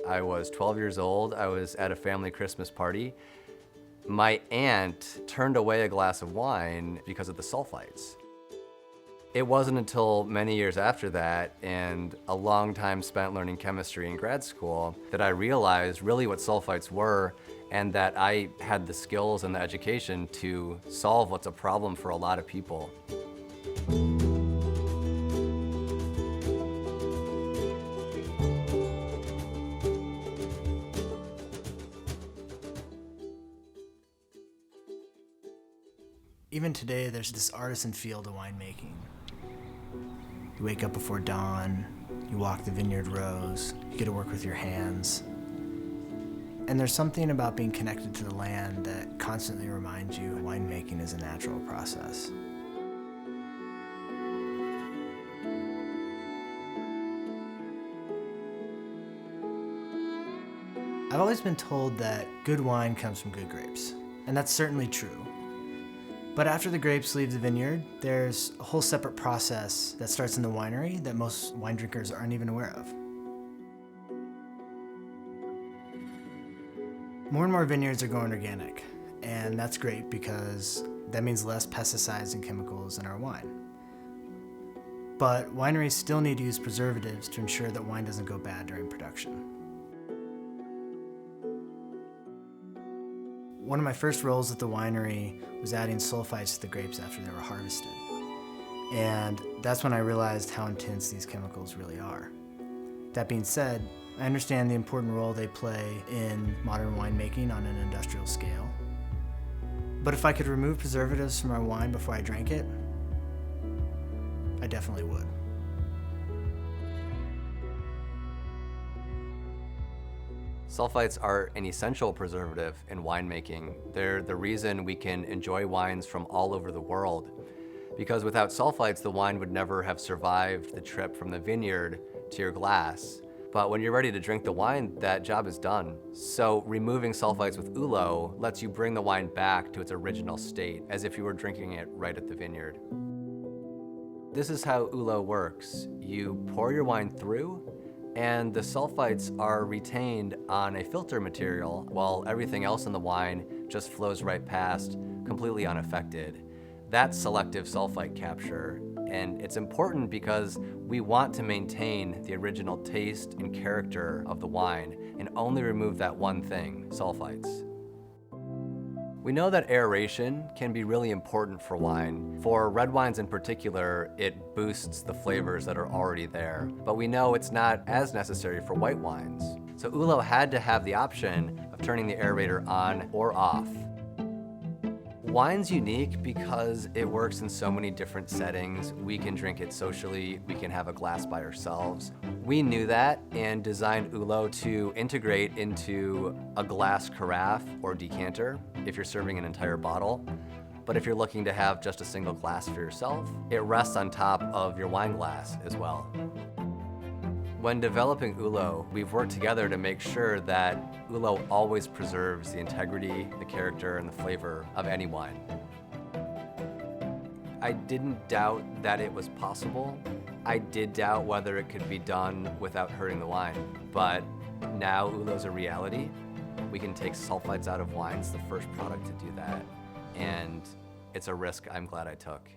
I was 12 years old. I was at a family Christmas party. My aunt turned away a glass of wine because of the sulfites. It wasn't until many years after that, and a long time spent learning chemistry in grad school, that I realized really what sulfites were, and that I had the skills and the education to solve what's a problem for a lot of people. Even today, there's this artisan feel to winemaking. You wake up before dawn, you walk the vineyard rows, you get to work with your hands. And there's something about being connected to the land that constantly reminds you winemaking is a natural process. I've always been told that good wine comes from good grapes, and that's certainly true. But after the grapes leave the vineyard, there's a whole separate process that starts in the winery that most wine drinkers aren't even aware of. More and more vineyards are going organic, and that's great because that means less pesticides and chemicals in our wine. But wineries still need to use preservatives to ensure that wine doesn't go bad during production. One of my first roles at the winery was adding sulfites to the grapes after they were harvested. And that's when I realized how intense these chemicals really are. That being said, I understand the important role they play in modern winemaking on an industrial scale. But if I could remove preservatives from our wine before I drank it, I definitely would. Sulfites are an essential preservative in winemaking. They're the reason we can enjoy wines from all over the world. Because without sulfites, the wine would never have survived the trip from the vineyard to your glass. But when you're ready to drink the wine, that job is done. So removing sulfites with Üllo lets you bring the wine back to its original state, as if you were drinking it right at the vineyard. This is how Üllo works. You pour your wine through, and the sulfites are retained on a filter material while everything else in the wine just flows right past, completely unaffected. That's selective sulfite capture, and it's important because we want to maintain the original taste and character of the wine and only remove that one thing, sulfites. We know that aeration can be really important for wine. For red wines in particular, it boosts the flavors that are already there. But we know it's not as necessary for white wines. So Üllo had to have the option of turning the aerator on or off. Wine's unique because it works in so many different settings. We can drink it socially, we can have a glass by ourselves. We knew that and designed Üllo to integrate into a glass carafe or decanter if you're serving an entire bottle. But if you're looking to have just a single glass for yourself, it rests on top of your wine glass as well. When developing Üllo, we've worked together to make sure that Üllo always preserves the integrity, the character, and the flavor of any wine. I didn't doubt that it was possible. I did doubt whether it could be done without hurting the wine, but now Üllo's a reality. We can take sulfites out of wine. It's the first product to do that, and it's a risk I'm glad I took.